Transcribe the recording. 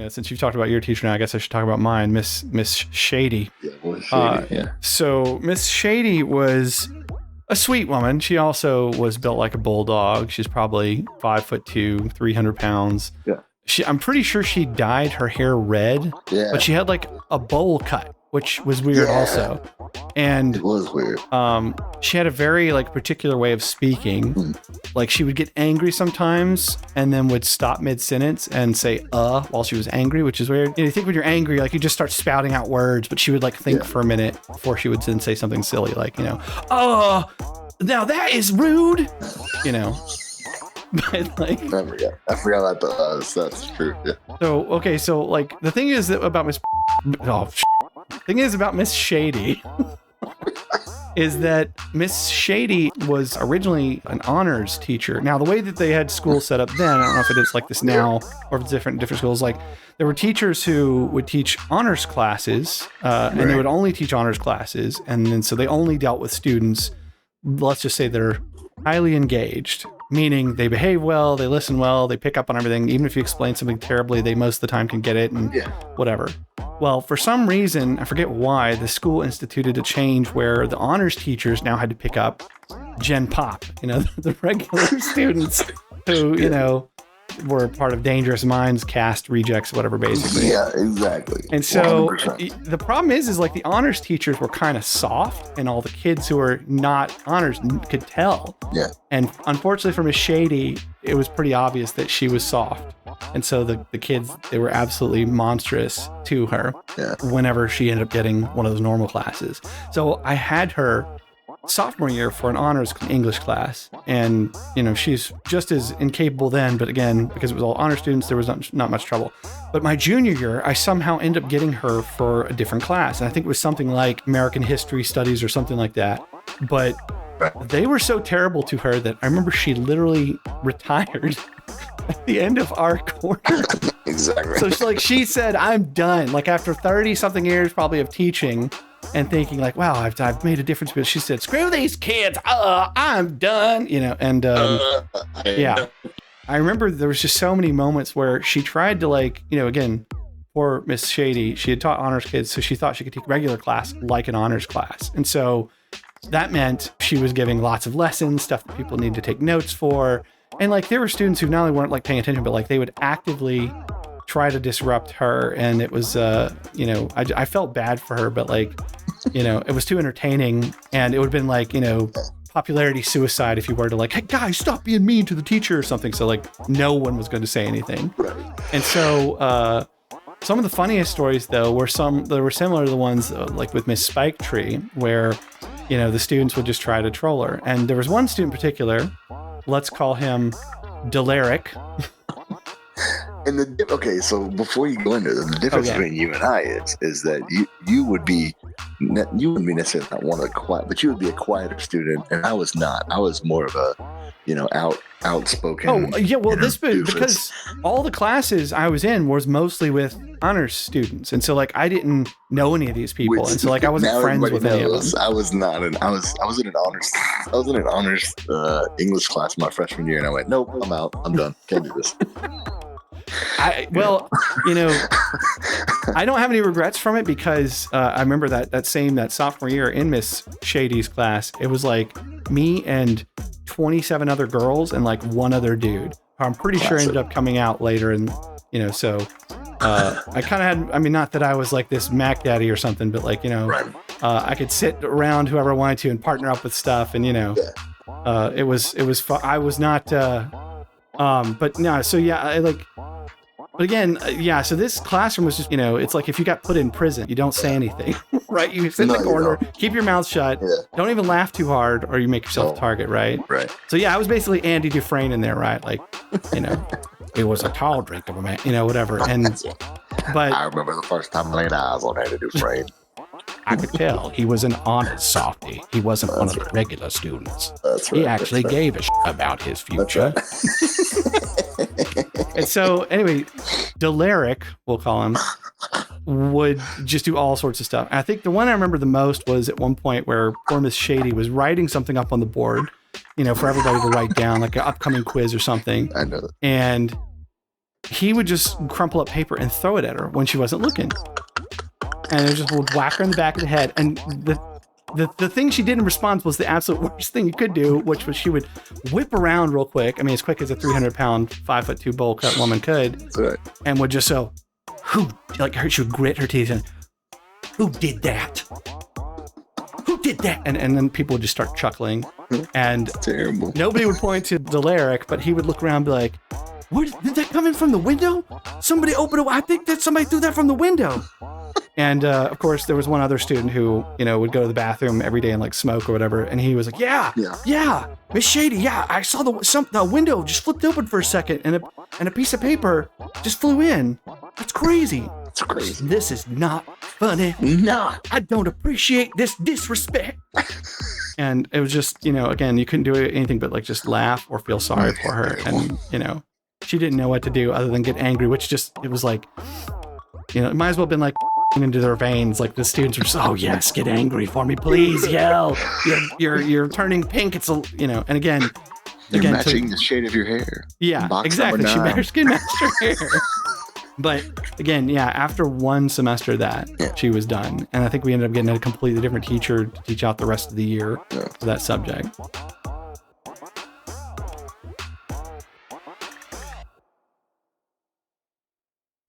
since you've talked about your teacher now, I guess I should talk about mine, Miss Shady. Yeah, well, Shady, yeah. So Miss Shady was a sweet woman. She also was built like a bulldog. She's probably 5'2", 300 pounds. Yeah. I'm pretty sure she dyed her hair red, but she had like a bowl cut, which was weird also. And it was weird. She had a very like particular way of speaking. Like she would get angry sometimes and then would stop mid-sentence and say while she was angry, which is weird. You think when you're angry, like you just start spouting out words, but she would like think for a minute before she would then say something silly like, now that is rude, But like, I forgot that. That's true. Yeah. So like the thing is that about Miss Shady is that Miss Shady was originally an honors teacher. Now, the way that they had school set up then, I don't know if it is like this now or if it's different schools. Like there were teachers who would teach honors classes, and they would only teach honors classes, and then so they only dealt with students. Let's just say they're highly engaged, meaning they behave well, they listen well, they pick up on everything. Even if you explain something terribly, they most of the time can get it and whatever. Well, for some reason, I forget why, the school instituted a change where the honors teachers now had to pick up Gen Pop, the regular students who, were part of Dangerous Minds cast rejects, whatever, basically. Yeah, exactly. And so 100%. The problem is like the honors teachers were kind of soft and all the kids who were not honors could tell. Yeah. And unfortunately for Miss Shady, it was pretty obvious that she was soft. And so the kids, they were absolutely monstrous to her whenever she ended up getting one of those normal classes. So I had her sophomore year for an honors English class, and she's just as incapable then, but again, because it was all honor students, there was not much trouble. But my junior year, I somehow ended up getting her for a different class, and I think it was something like American History Studies or something like that. But they were so terrible to her that I remember she literally retired at the end of our quarter. Exactly. So she said, I'm done. Like after 30 something years probably of teaching and thinking like, wow, I've made a difference. But she said, screw these kids. I'm done. And I remember there was just so many moments where she tried to again, poor Miss Shady, she had taught honors kids. So she thought she could take regular class like an honors class. And so that meant she was giving lots of lessons, stuff that people need to take notes for. And there were students who not only weren't paying attention, but they would actively try to disrupt her. And it was, I felt bad for her, but it was too entertaining. And it would have been popularity suicide if you were to hey guys, stop being mean to the teacher or something. So no one was going to say anything. Right. And so some of the funniest stories though were similar to the ones with Miss Spike Tree, where the students would just try to troll her. And there was one student in particular, let's call him Delaric. And so before you go into the difference between you and I is that you wouldn't be necessarily not one of the quiet, but you would be a quieter student, and I was not. I was more of a outspoken. Oh yeah, well because all the classes I was in was mostly with honors students, and so I didn't know any of these people, and so I wasn't friends with any of them. I was not, and I was in an honors English class my freshman year, and I went, nope, I'm out, I'm done, can't do this. I don't have any regrets from it because I remember that sophomore year in Miss Shady's class, it was me and 27 other girls and one other dude. I'm pretty sure ended up coming out later, and so I kind of had, not that I was this Mac Daddy or something, but I could sit around whoever I wanted to and partner up with stuff, and it was fun. I was not but no, so yeah, but again, so this classroom was just, it's if you got put in prison, you don't say anything, right? You sit in the corner, keep your mouth shut, don't even laugh too hard or you make yourself a target, right? Right. So yeah, I was basically Andy Dufresne in there, right? It was a tall drink of a man, whatever. And, but I remember the first time I laid eyes on Andy Dufresne. I could tell he was an honest softie. He wasn't one of the regular students. That's right. He actually gave a shit about his future. And so, anyway, Delaric, we'll call him, would just do all sorts of stuff. And I think the one I remember the most was at one point where poor Miss Shady was writing something up on the board, for everybody to write down, an upcoming quiz or something. I know that. And he would just crumple up paper and throw it at her when she wasn't looking. And it just would whack her in the back of the head. And the thing she did in response was the absolute worst thing you could do, which was she would whip around real quick. I mean, as quick as a 300-pound, 5'2" bowl cut woman could. That's right. And would just she would grit her teeth and, who did that? Who did that? And then people would just start chuckling. And terrible. Nobody would point to the lyric, but he would look around and be like, where did that come in from the window? Somebody opened it. I think that somebody threw that from the window. And of course, there was one other student who, would go to the bathroom every day and like smoke or whatever. And he was like, yeah, Miss Shady, yeah, I saw the window just flipped open for a second, and a piece of paper just flew in. That's crazy. That's crazy. This is not funny. No, I don't appreciate this disrespect. And it was just, again, you couldn't do anything but like just laugh or feel sorry for her. And, she didn't know what to do other than get angry, which it was like, it might as well have been like into their veins. Like the students were just, oh yes, get angry for me, please, yell. You're turning pink. It's and again, matching the shade of your hair. Yeah, exactly. She matched her hair. But again, after one semester of that, she was done. And I think we ended up getting a completely different teacher to teach out the rest of the year for that subject.